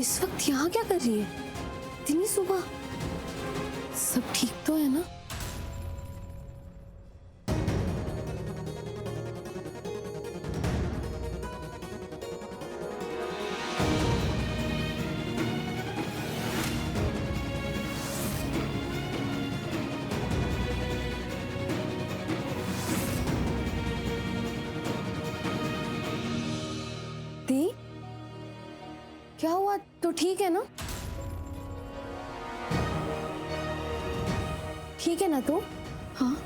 इस वक्त यहाँ क्या कर रही है? इतनी सुबह? सब ठीक तो है ना? दी, क्या हुआ? तो ठीक है ना? ठीक है ना तू? हाँ,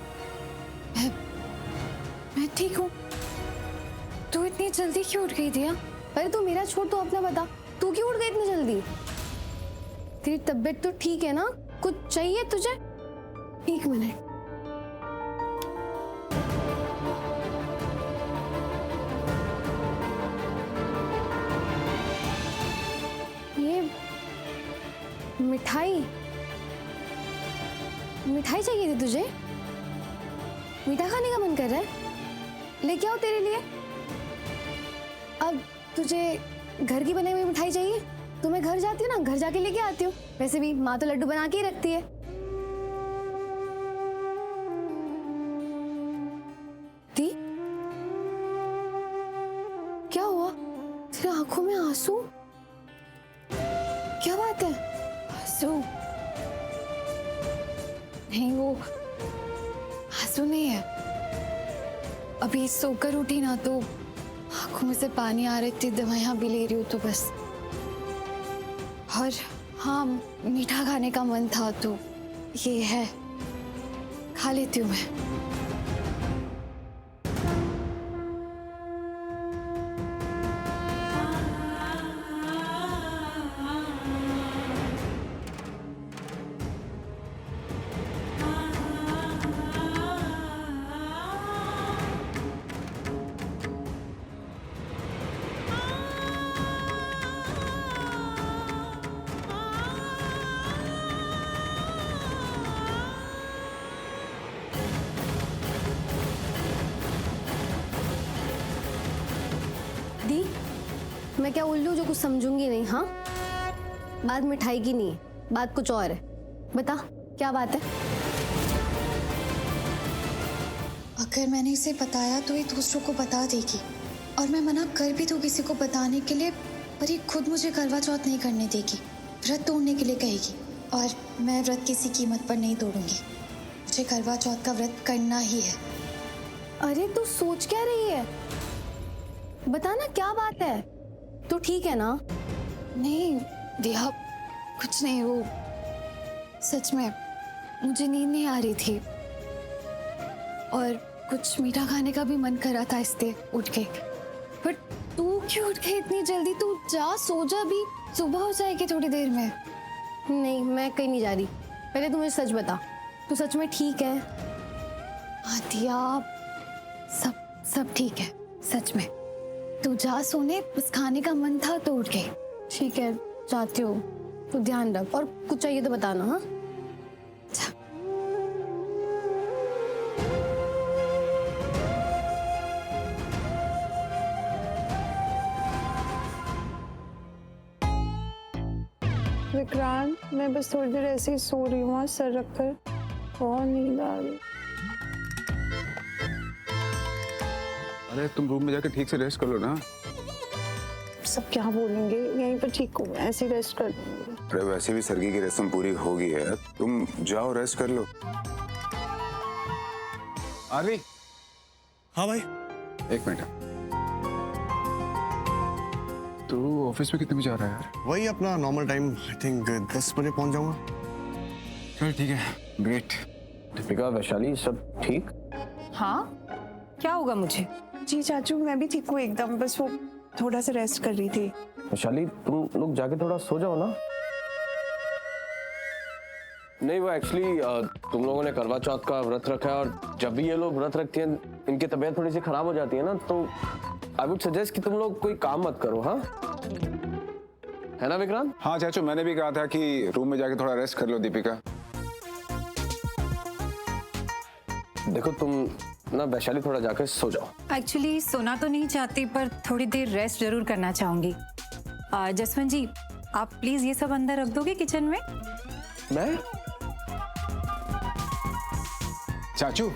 मैं ठीक हूँ। तू इतनी जल्दी क्यों उठ गई दिया? अरे तू मेरा छोड़, तो अपना बता, तू क्यों उठ गई इतनी जल्दी? तेरी तबीयत तो ठीक है ना? कुछ चाहिए तुझे? एक मिनट। ये मिठाई मिठाई चाहिए थी तुझे? मीठा खाने का मन कर रहा है? लेके आओ तेरे लिए। अब तुझे घर की बनाई हुई मिठाई चाहिए तो मैं घर जाती हूँ ना, घर जाके लेके आती हूँ। वैसे भी माँ तो लड्डू बना के ही रखती है। दी, क्या हुआ? तेरे आंखों में आंसू? क्या बात है? आंसू नहीं, वो आंसू नहीं है। अभी सोकर उठी ना तो आंखों में से पानी आ रही थी, दवाइयां भी ले रही हूँ तो बस। और हाँ, मीठा खाने का मन था तो ये है, खा लेती हूँ मैं। दी, मैं क्या उल्लू जो कुछ समझूंगी नहीं? हाँ, बात मिठाई की नहीं है, बात कुछ और है। बता, क्या बात है? अगर मैंने इसे बताया तो ये दूसरों को बता देगी, और मैं मना कर भी दूँ किसी को बताने के लिए, पर ये खुद मुझे करवा चौथ नहीं करने देगी, व्रत तोड़ने के लिए कहेगी। और मैं व्रत किसी कीमत पर नहीं तोड़ूंगी, मुझे करवा चौथ का व्रत करना ही है। अरे तू सोच क्या रही है? बता ना, क्या बात है? तू ठीक है ना? नहीं दिया, कुछ नहीं। वो सच में मुझे नींद नहीं आ रही थी और कुछ मीठा खाने का भी मन कर रहा था इसलिए उठ के। बट तू क्यों उठ गई इतनी जल्दी? तू जा, सो जा, भी सुबह हो जाएगी थोड़ी देर में। नहीं, मैं कहीं नहीं जा रही। पहले तू मुझे सच बता, तू सच में ठीक है? हाँ दिया, सब ठीक है सच में। तू जा सोने, बस खाने का मन था तो उठ गई। ठीक है, जाती हूँ। तू ध्यान रख, और कुछ चाहिए तो बताना। हाँ, जा। विक्रांत, मैं बस थोड़ी देर ऐसे ही सो रही हूँ, सर रखकर। बहुत नींद आ रही। अरे तुम रूम में जाकर ठीक से रेस्ट कर लो ना। सब क्या बोलेंगे, यहीं पर ठीक हूँ, ऐसे ही रेस्ट कर लूंगी। अरे वैसे भी सर्गी की रस्म पूरी हो गई है, तुम जाओ रेस्ट कर लो। आरवी। हाँ भाई। एक मिनट। तू ऑफिस में कितने बजे आ रहा है यार? वही अपना नॉर्मल टाइम, आई थिंक 10 बजे पहुंच जाऊंगा। चल ठीक है, ग्रेट। दीपिका, वैशाली, सब ठीक? हाँ, क्या होगा मुझे? जी चाचू, मैं भी ठीक हूँ एकदम, बस वो थोड़ा सा रेस्ट कर रही थी। वैशाली, तुम लोग जाके थोड़ा सो जाओ ना। नहीं, वो एक्चुअली तुम लोगों ने करवा चौथ का व्रत रखा है, और जब भी ये लोग व्रत रखते हैं इनकी तबीयत थोड़ी सी खराब हो जाती है ना, तो आई वुड सजेस्ट कि तुम लोग कोई काम मत करो। हाँ, है ना विक्रांत? हाँ चाचू, मैंने भी कहा था कि रूम में जाके थोड़ा रेस्ट कर लो दीपिका। देखो तुम ना, वैशाली थोड़ा जाकर सो जाओ। एक्चुअली सोना तो नहीं चाहती, पर थोड़ी देर रेस्ट जरूर करना चाहूंगी। जसवंत जी, आप प्लीज ये सब अंदर रख दोगे किचन में? मैं चाचू,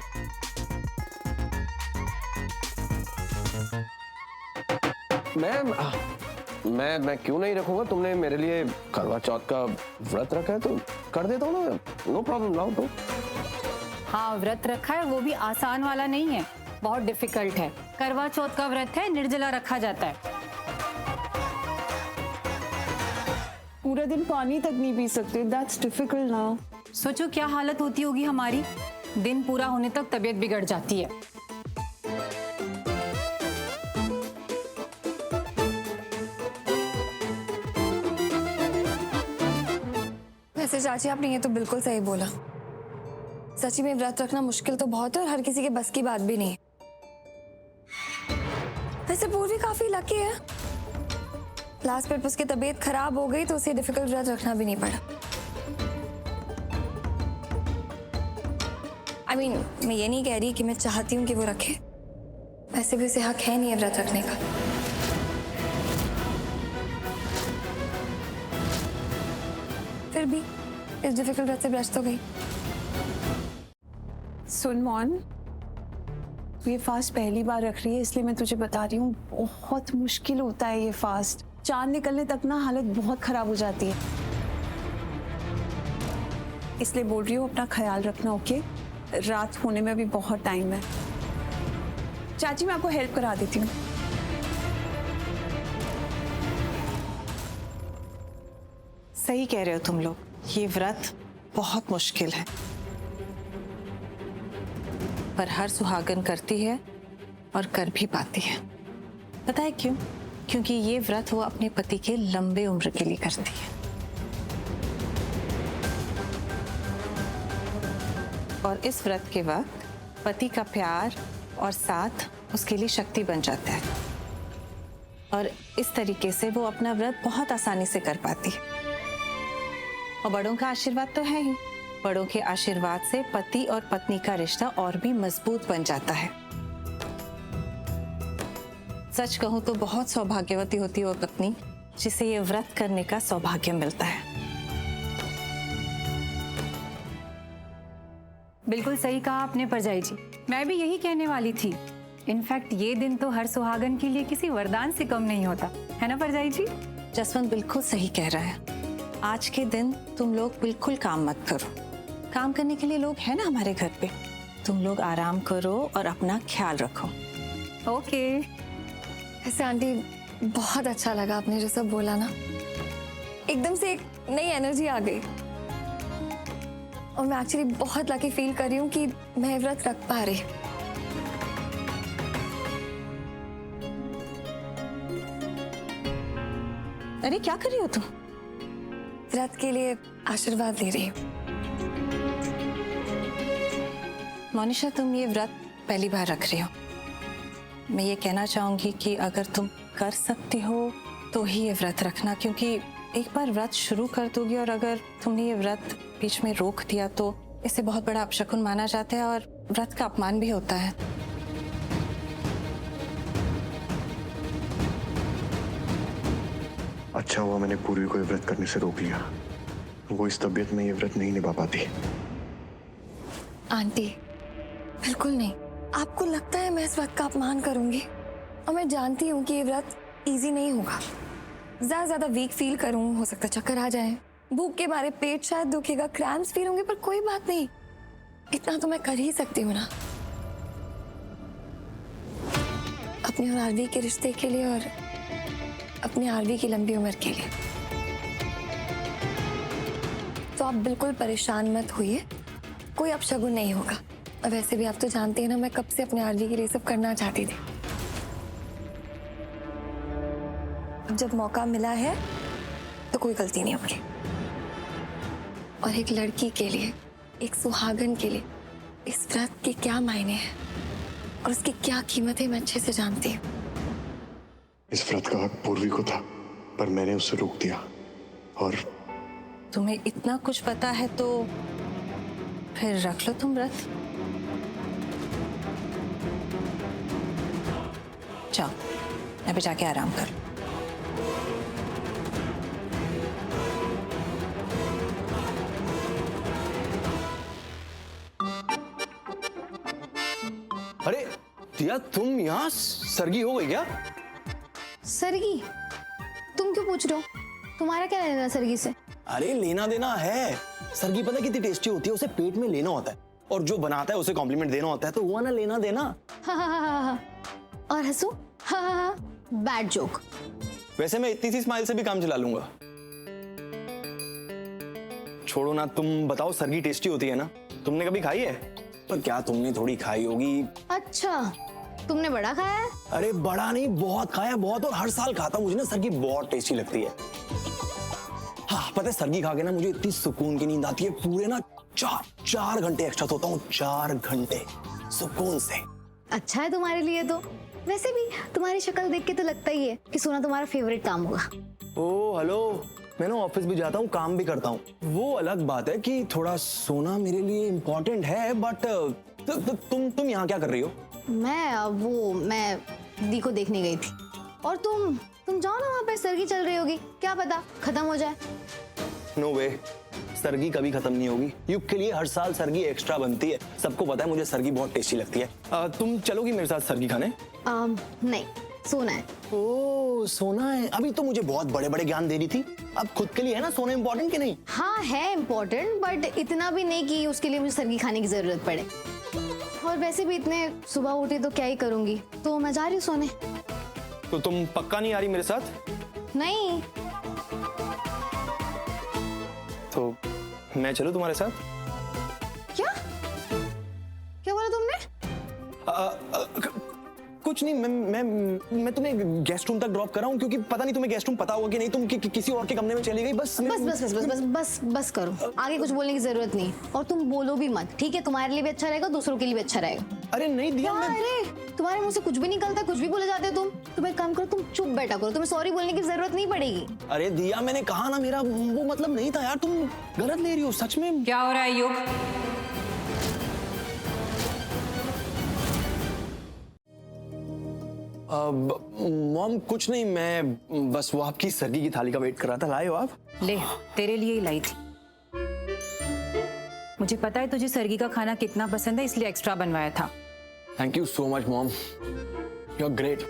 मैं क्यों नहीं रखूंगा? तुमने मेरे लिए करवा चौथ का व्रत रखा है तो कर देता हूँ ना, नो प्रॉब्लम, लाओ तो। हाँ, व्रत रखा है, वो भी आसान वाला नहीं है, बहुत डिफिकल्ट है। करवा चौथ का व्रत है, निर्जला रखा जाता है। पूरा दिन पानी तक नहीं पी सकते, दैट्स डिफिकल्ट नाउ। सोचो क्या हालत होती होगी हमारी, दिन पूरा होने तक तबीयत बिगड़ जाती है। वैसे चाची आपने ये तो बिल्कुल सही बोला। सच्ची में व्रत रखना मुश्किल तो बहुत है और हर किसी के बस की बात भी नहीं है। वैसे पूर्वी काफी लकी है, लास्ट पर उसकी तबीयत खराब हो गई तो उसे डिफिकल्ट व्रत रखना भी नहीं पड़ा। I mean, मैं ये नहीं कह रही कि मैं चाहती हूँ कि वो रखे, वैसे भी उसे हक है नहीं है व्रत रखने का। फिर भी इस डिफिकल्ट व्रत से बच तो गई। सुन मोहन, तू ये फास्ट पहली बार रख रही है इसलिए मैं तुझे बता रही हूँ, बहुत मुश्किल होता है ये फास्ट। चांद निकलने तक ना हालत बहुत खराब हो जाती है, इसलिए बोल रही हूँ अपना ख्याल रखना, ओके? रात होने में भी बहुत टाइम है। चाची मैं आपको हेल्प करा देती हूँ। सही कह रहे हो तुम लोग, ये व्रत बहुत मुश्किल है, पर हर सुहागन करती है और कर भी पाती है। पता है क्यों? क्योंकि ये व्रत वो अपने पति के लंबे उम्र के लिए करती है, और इस व्रत के वक्त पति का प्यार और साथ उसके लिए शक्ति बन जाता है, और इस तरीके से वो अपना व्रत बहुत आसानी से कर पाती है। और बड़ों का आशीर्वाद तो है ही, बड़ों के आशीर्वाद से पति और पत्नी का रिश्ता और भी मजबूत बन जाता है। सच कहूं तो बहुत सौभाग्यवती होती है वो पत्नी जिसे ये व्रत करने का सौभाग्य मिलता है। बिल्कुल सही कहा आपने परजाई जी, मैं भी यही कहने वाली थी। इनफैक्ट ये दिन तो हर सुहागन के लिए किसी वरदान से कम नहीं होता, है ना परजाई जी? जसवंत बिल्कुल सही कह रहा है। आज के दिन तुम लोग बिल्कुल काम मत करो, काम करने के लिए लोग हैं ना हमारे घर पे। तुम लोग आराम करो और अपना ख्याल रखो। ओके। ऐसे आंटी बहुत अच्छा लगा आपने जो सब बोला ना, एकदम से एक नई एनर्जी आ गई, और मैं एक्चुअली बहुत लकी फील कर रही हूँ कि मैं व्रत रख पा रही। अरे क्या कर रही हो तुम? व्रत के लिए आशीर्वाद ले रही हूँ। मोनिशा, तुम ये व्रत पहली बार रख रही हो। मैं ये कहना चाहूंगी कि अगर तुम कर सकती हो तो ही ये व्रत रखना, क्योंकि एक बार व्रत शुरू कर दोगी और अगर तुमने ये व्रत बीच में रोक दिया तो इसे बहुत बड़ा अपशकुन माना जाता है और व्रत का अपमान भी होता है। अच्छा हुआ मैंने पूर्वी को ये व्रत करने से रोक लिया, वो इस तबीयत में ये व्रत नहीं निभा पाती। आंटी बिल्कुल नहीं, आपको लगता है मैं इस व्रत का अपमान करूंगी, और मैं जानती हूँ कि ये व्रत इजी नहीं होगा। ज्यादा वीक फील करूँ, हो सकता है चक्कर आ जाए, भूख के मारे पेट शायद दुखेगा, क्रैम्प्स फील होंगे, पर कोई बात नहीं, इतना तो मैं कर ही सकती हूँ ना, अपने और आरवी के रिश्ते के लिए और अपने आरवी की लंबी उम्र के लिए। तो आप बिल्कुल परेशान मत होइए, कोई अपशगुन नहीं होगा। और वैसे भी आप तो जानते हैं ना, मैं कब से अपने आरवी के लिए सब करना चाहती थी। अब जब मौका मिला है तो कोई गलती नहीं होगी। और एक लड़की के लिए, एक सुहागन के लिए इस व्रत के क्या मायने हैं और उसकी क्या कीमत है, मैं अच्छे से जानती हूँ। इस व्रत का हक पूर्वी को था, पर मैंने उसे रोक दिया। और तुम्हें इतना कुछ पता है तो फिर रख लो तुम व्रत। जाओ, अभी जाके आराम कर। दिया तुम यहाँ सरगी हो गई क्या? सरगी? तुम क्यों पूछ रहे हो? तुम्हारा क्या लेना सरगी से? अरे लेना देना है। सरगी पता कितनी टेस्टी होती है, उसे पेट में लेना होता है और जो बनाता है उसे कॉम्प्लीमेंट देना होता है, तो हुआ ना लेना देना। हा। और हंसो? हा। Bad joke. वैसे मैं इतनी सी स्माइल से भी काम चला लूंगा। छोड़ो ना, तुम बताओ सरगी टेस्टी होती है ना? तुमने कभी खाई है? पर क्या तुमने थोड़ी खाई होगी। अच्छा, तुमने बड़ा खाया है? अरे बड़ा नहीं, बहुत खाया, बहुत, और हर साल खाता हूँ। मुझे ना सरगी बहुत टेस्टी लगती है। हाँ पता है, सरगी खा के ना मुझे इतनी सुकून की नींद आती है, पूरे ना 4 घंटे एक्स्ट्रा सोता हूँ, 4 घंटे सुकून से। अच्छा है तुम्हारे लिए तो। वैसे भी तुम्हारी शक्ल देख के तो लगता ही है कि सोना तुम्हारा फेवरेट काम होगा। ओ हेलो, मैं ना ऑफिस भी जाता हूँ, काम भी करता हूँ। वो अलग बात है कि थोड़ा सोना मेरे लिए इम्पोर्टेंट है, बट तुम यहाँ क्या कर रही हो? मैं दीदी को देखने गई थी। और तुम जाओ ना, वहाँ पे सरगी चल रही होगी, क्या पता खत्म हो जाए। नो वे, सरगी कभी खत्म नहीं होगी। युग के लिए हर साल सरगी एक्स्ट्रा बनती है। सबको पता है मुझे सरगी बहुत टेस्टी लगती है। तुम चलोगी मेरे साथ सरगी खाने? नहीं, सोना है। ओ सोना है। अभी तो मुझे बहुत बड़े बड़े ज्ञान दे रही थी, अब खुद के लिए है ना सोना इम्पोर्टेंट कि नहीं? हाँ है इम्पोर्टेंट, बट इतना भी नहीं कि उसके लिए मुझे सरगी खाने की जरूरत पड़े। और वैसे भी इतने सुबह उठी तो क्या ही करूंगी, तो मैं जा रही हूँ सोने। तो तुम पक्का नहीं आ रही मेरे साथ? नहीं। तो मैं चलूं तुम्हारे साथ? क्या बोला तुमने? कुछ नहीं, मैं तुम्हें गेस्ट रूम तक ड्रॉप कर रहा हूँ, क्योंकि पता नहीं तुम्हें गेस्ट रूम पता होगा कि नहीं। तुम किसी और के कमरे में चली गई। बस करो, आगे कुछ बोलने की जरूरत नहीं। और तुम बोलो भी मत, ठीक है? तुम्हारे लिए भी अच्छा रहेगा, दूसरों के लिए भी अच्छा रहेगा। अरे नहीं दिया, अरे तुम्हारे मुंह से कुछ भी निकलता, कुछ भी बोले जाते हो तुम एक काम करो, तुम चुप बैठा करो, तुम्हें सॉरी बोलने की जरूरत नहीं पड़ेगी। अरे दिया, मैंने कहा ना, मेरा वो मतलब नहीं था यार, तुम गलत ले रही हो सच में। क्या हो रहा है युग? मॉम कुछ नहीं, मैं बस वो आपकी सरगी की थाली का वेट कर रहा था। लाए हो आप? ले, तेरे लिए ही लाई थी। मुझे पता है तुझे सरगी का खाना कितना पसंद है, इसलिए एक्स्ट्रा बनवाया था। Thank you so much mom, you are great.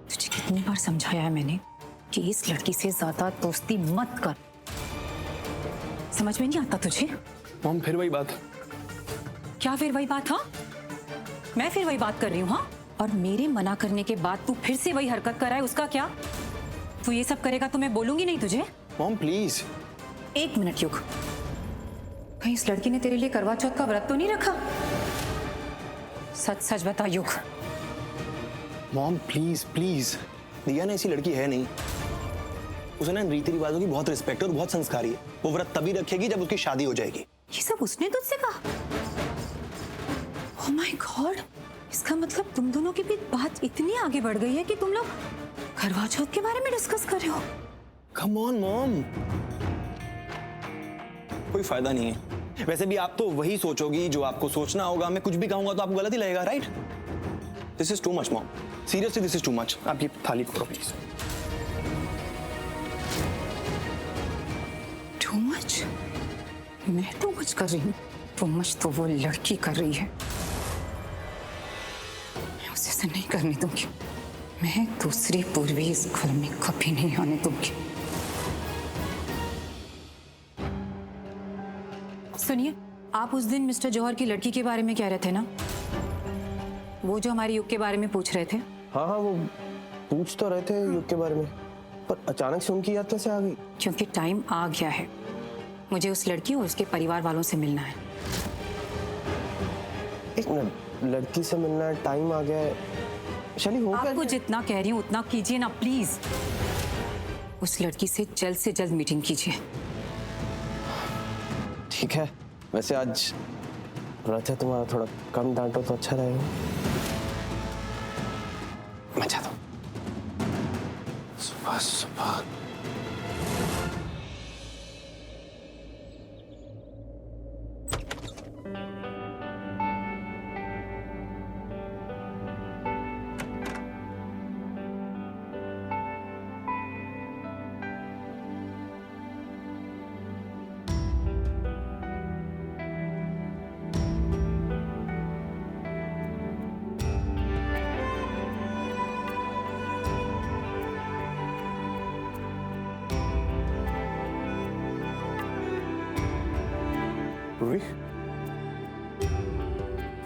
तुझे कितनी बार समझाया है मैंने कि इस लड़की से ज्यादा दोस्ती मत कर। समझ में नहीं आता तुझे? मॉम फिर वही बात। क्या फिर वही बात? हाँ, मैं फिर वही बात कर रही हूँ? हाँ, और मेरे मना करने के बाद तू फिर से वही हरकत कर रहा है, उसका क्या? तू ये सब करेगा तो मैं बोलूंगी नहीं तुझे। Mom please. 1 मिनट युग, कहीं इस लड़की ने तेरे लिए करवा चौथ का व्रत तो नहीं रखा? सच सच बता युग। मॉम प्लीज प्लीज, दिया ना ऐसी लड़की है नहीं। उसे ना रीति रिवाजों की बहुत रिस्पेक्ट है और बहुत संस्कारी है। वो व्रत तभी रखेगी जब उसकी शादी हो जाएगी। ये सब उसने तुझसे कहा? ओह माय गॉड, इसका मतलब तुम दोनों की भी बात इतनी आगे बढ़ गई है कि तुम लोग करवा चौथ के बारे में डिस्कस कर रहे हो? कम ऑन मॉम, कोई फायदा नहीं है। वैसे भी आप तो वही सोचोगी जो आपको सोचना होगा। मैं कुछ भी कहूंगा तो आपको गलत ही लगेगा, right? This is too much mom, seriously this is too much. आप ये थाली खोलो प्लीज। Too much? मैं टू मच कर रही हूँ? टू मच तो वो लड़की कर रही है। मैं उसे ऐसा नहीं करने दूंगी। मैं दूसरी पूर्वी इस घर में कभी नहीं आने दूंगी। सुनिए, आप उस दिन मिस्टर जौहर की लड़की के बारे में कह रहे थे ना? वो जो हमारे युग के बारे में पूछ रहे थे। हाँ हाँ, वो पूछ तो रहे थे युग के बारे में, पर अचानक से उनकी याद कैसे आ गई? क्योंकि टाइम आ गया है, मुझे उस लड़की और उसके परिवार वालों से मिलना है। एक मिनट, लड़की से मिलना है, टाइम आ गया है। शैली हो गया? आपको जितना कह रही हूँ उतना कीजिए ना प्लीज। उस लड़की से जल्द मीटिंग कीजिए। ठीक है, वैसे आज व्रत है तुम्हारा, थोड़ा कम डांटो तो अच्छा रहेगा। मैं चाहता हूँ सुबह सुबह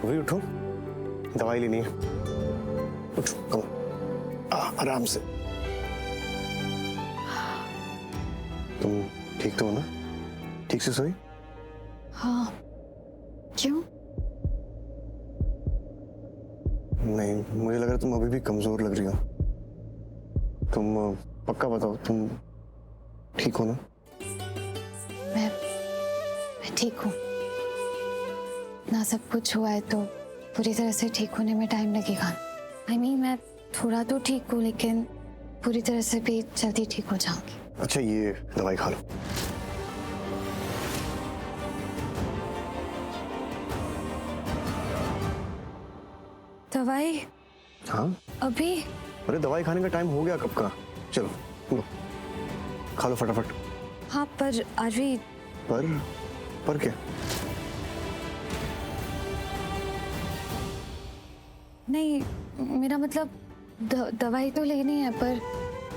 पूरी उठो, दवाई लेनी है। उठो, कम आराम से। तुम ठीक तो हो ना? ठीक से सोई? हाँ। क्यों? नहीं, मुझे लग रहा है तुम अभी भी कमजोर लग रही हो। तुम पक्का बताओ, तुम ठीक हो ना? मैं ठीक हूँ ना। सब कुछ हुआ है तो पूरी तरह से ठीक होने में टाइम लगेगा। I mean, मैं थोड़ा तो ठीक हूँ लेकिन पूरी तरह से भी जल्दी ठीक हो जाऊंगी। अच्छा, ये दवाई खा लो। दवाई? हाँ, अभी? अरे दवाई खाने का टाइम हो गया कब का। चलो लो, खा लो फटाफट। हाँ पर अभी। पर क्या? नहीं, मेरा मतलब दवाई तो लेनी है पर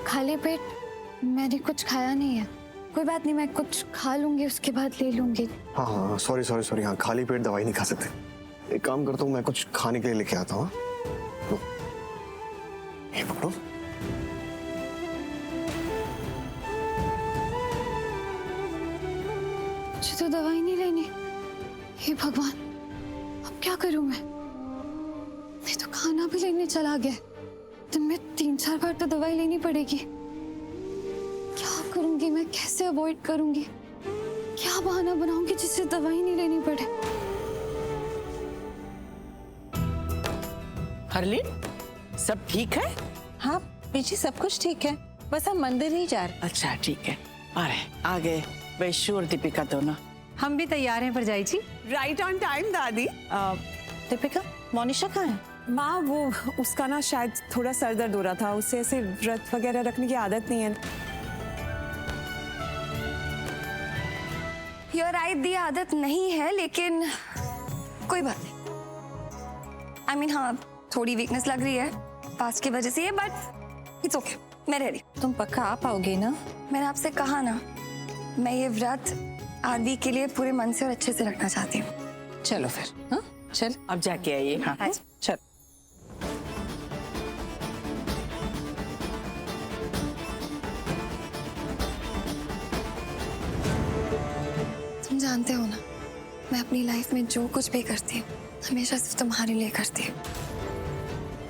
खाली पेट मैंने कुछ खाया नहीं है। कोई बात नहीं, मैं कुछ खा लूंगी उसके बाद ले लूंगी। हाँ हाँ, सॉरी, हाँ खाली पेट दवाई नहीं खा सकते। एक काम करता हूँ, मैं कुछ खाने के लिए लेके आता हूँ। लो, ये पकड़ो। मुझे तो दवाई नहीं लेनी। हे भगवान, अब क्या करूं मैं तो खाना भी लेने चला गया। दिन में 3-4 बार तो दवाई लेनी पड़ेगी। क्या करूंगी मैं? कैसे अवॉइड करूंगी? क्या बहाना बनाऊंगी जिससे दवाई नहीं लेनी पड़े? हरलीन, सब ठीक है? हाँ पीछे सब कुछ ठीक है, बस हम मंदिर ही जा रहे। अच्छा ठीक है, आ रहे आ गए वैशु और दीपिका दोनों। हम भी तैयार हैं भरजाई जी। राइट ऑन टाइम दादी। दीपिका, मोनिशा कहाँ है? माँ वो उसका ना शायद थोड़ा सर दर्द हो रहा था, उससे ऐसे व्रत वगैरह रखने की आदत नहीं है। You're right, दी आदत नहीं है लेकिन कोई बात नहीं। I mean, हाँ थोड़ी वीकनेस लग रही है फास्ट की वजह से है, बट इट्स ओके, मैं रेडी। तुम पक्का आ पाओगे ना? मैंने आपसे कहा ना, मैं ये व्रत आदि के लिए पूरे मन से और अच्छे से रखना चाहती हूँ। चलो फिर। हाँ चल, अब जाके आइए। हाँ चल। तुम जानते हो ना, मैं अपनी लाइफ में जो कुछ भी करती हूँ हमेशा सिर्फ तुम्हारे लिए करती हूँ।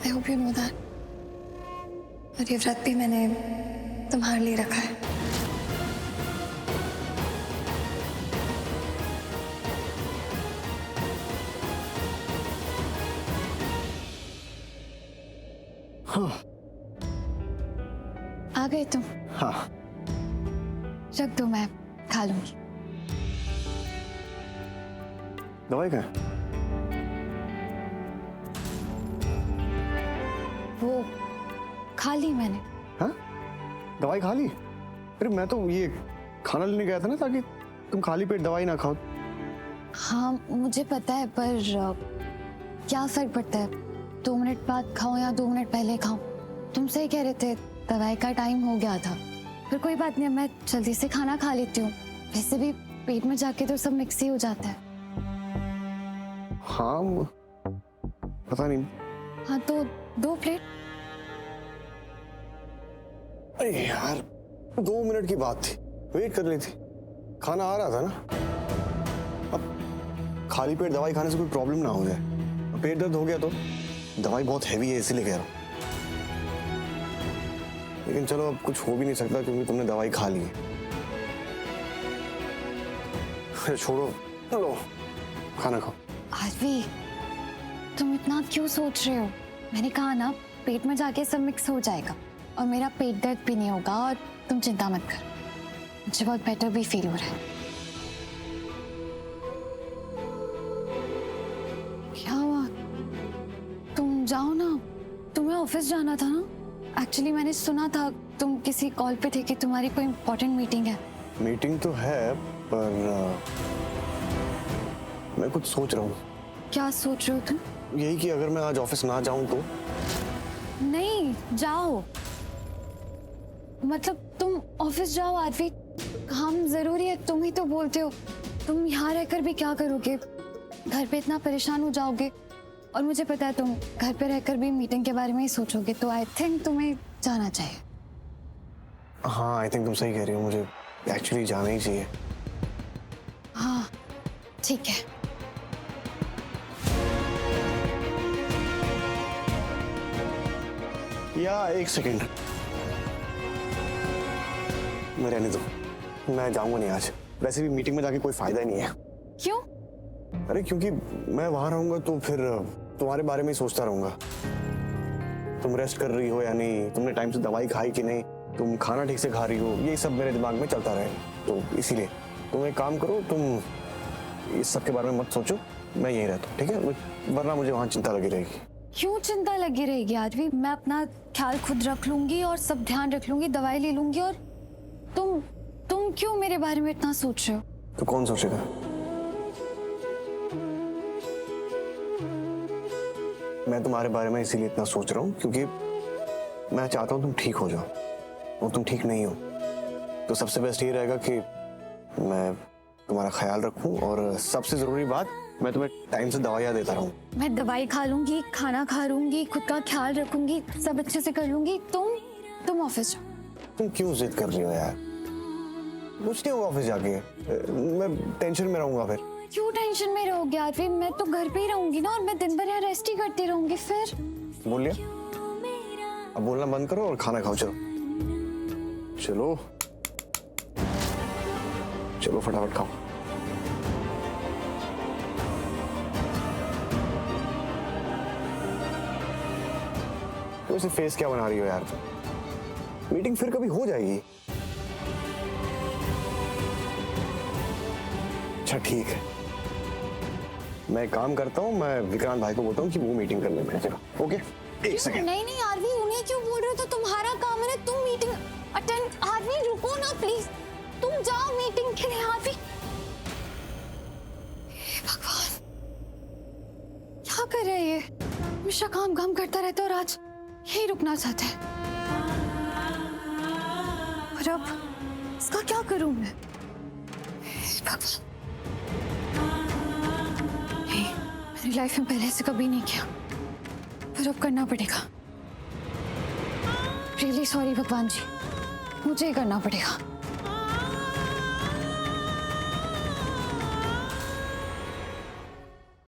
I hope you know that. और ये व्रत भी मैंने तुम्हारे लिए रखा है। हाँ। आ गए तुम? हाँ। रख दो, मैं खा लूंगी। दवाई कहाँ है? वो खा ली मैंने। हाँ? दवाई खा ली? अरे मैं तो ये खाना लेने गया था ना, ताकि तुम खाली पेट दवाई ना खाओ। हाँ मुझे पता है, पर क्या फर्क पड़ता है 2 मिनट बाद खाऊं या 2 मिनट पहले खाऊं? तुम सही कह रहे थे, दवाई का टाइम हो गया था। फिर कोई बात नहीं, मैं जल्दी से खाना खा लेती हूँ। वैसे भी पेट में जाके तो सब मिक्स ही हो जाता है। हाँ पता नहीं। हाँ तो 2 प्लेट। अरे यार 2 मिनट की बात थी, वेट कर ली थी। खाना आ रहा था ना। अब खाली पेट दवाई खाने से कोई प्रॉब्लम ना हो जाए। पेट दर्द हो गया तो दवाई बहुत हैवी है, इसीलिए कह रहा हूँ। लेकिन चलो अब कुछ हो भी नहीं सकता क्योंकि तुमने दवाई खा ली है। अरे छोड़ो, लो खाना खाओ। आरवी, तुम इतना क्यों सोच रहे हो? मैंने कहा ना, पेट में जाके सब मिक्स हो जाएगा और मेरा पेट दर्द भी नहीं होगा। और तुम चिंता मत कर, मुझे बहुत बेटर भी फील हो रहा है। क्या हुआ? तुम जाओ ना, तुम्हें ऑफिस जाना था ना। एक्चुअली मैंने सुना था तुम किसी कॉल पे थे कि तुम्हारी कोई इम्पोर्टेंट मीटिंग है। मीटिंग तो है पर मैं कुछ सोच रहा हूँ। क्या सोच रहे हो तुम? यही कि अगर मैं आज ऑफिस ना जाऊं तो। नहीं जाओ, मतलब तुम ऑफिस जाओ आरवी, काम जरूरी है। तुम ही तो बोलते हो। तुम यहाँ रहकर भी क्या करोगे? घर पे इतना परेशान हो जाओगे, और मुझे पता है तुम घर पे रहकर भी मीटिंग के बारे में ही सोचोगे, तो आई थिंक तुम्हें जाना चाहिए। हाँ आई थिंक तुम सही कह रही हो, मुझे एक्चुअली जाना ही चाहिए। हाँ ठीक है। या एक सेकेंड, मैं रहने दो, मैं जाऊंगा नहीं आज। वैसे भी मीटिंग में जाके कोई फायदा ही नहीं है। क्यों? अरे क्योंकि मैं वहां रहूंगा तो फिर तुम्हारे बारे में ही सोचता रहूंगा। तुम रेस्ट कर रही हो या नहीं, तुमने टाइम से दवाई खाई कि नहीं, तुम खाना ठीक से खा रही हो, ये सब मेरे दिमाग में चलता रहेगा। तो इसीलिए तुम एक काम करो, तुम इस सब के बारे में मत सोचो, मैं यहीं रहता हूँ, ठीक है? वरना मुझे वहां चिंता लगी रहेगी। क्यों चिंता लगी रहेगी आरवी? मैं अपना ख्याल खुद रख लूंगी और सब ध्यान रख लूंगी, दवाई ले लूंगी। और तुम क्यों मेरे बारे में इतना सोच रहे हो? तो कौन सोचेगा? मैं तुम्हारे बारे में इसीलिए इतना सोच रहा हूँ क्योंकि मैं चाहता हूँ तुम ठीक हो जाओ, और तुम ठीक नहीं हो। तो सबसे बेस्ट ये रहेगा कि मैं तुम्हारा ख्याल रखूं, और सबसे जरूरी बात, मैं तुम्हें टाइम से दवाइयाँ देता रहूं। मैं दवाई खा लूंगी, खाना खा लूंगी, खुद का ख्याल रखूंगी, सब अच्छे से कर लूंगी। तुम ऑफिस जाओ। तुम क्यों जिद कर रही हो यार? कुछ नहीं होगा ऑफिस जाके, मैं टेंशन में रहूंगा फिर। क्यों टेंशन में रहोगे आरवी? मैं तो घर पे ही रहूंगी ना, और मैं दिन भर यहाँ रेस्ट ही करती रहूंगी। फिर बोल लिया, अब बोलना बंद करो और खाना खाओ। चलो चलो चलो फटाफट खाओ। तो इसे फेस क्या बना रही हो यार? मीटिंग फिर कभी हो जाएगी। अच्छा ठीक है, मैं एक काम करता हूँ, मैं विक्रांत भाई को बोलता हूँ कि वो मीटिंग कर ले मेरे जगह। ओके एक सेकेंड। नहीं आरवी, उन्हें क्यों बोल रहे हो? तो तुम्हारा काम है ना, तुम मीटिंग अटेंड। आरवी रुको ना प्लीज, तुम जाओ मीटिंग के लिए। आरवी भगवान, क्या कर रहे हैं ये? हमेशा काम करता रहता है और आज यही रुकना चाहते हैं। और अब इसका क्या करूं मैं? भगवान, मेरी लाइफ में पहले से कभी नहीं किया, पर अब करना पड़ेगा। रियली सॉरी भगवान जी, मुझे ही करना पड़ेगा।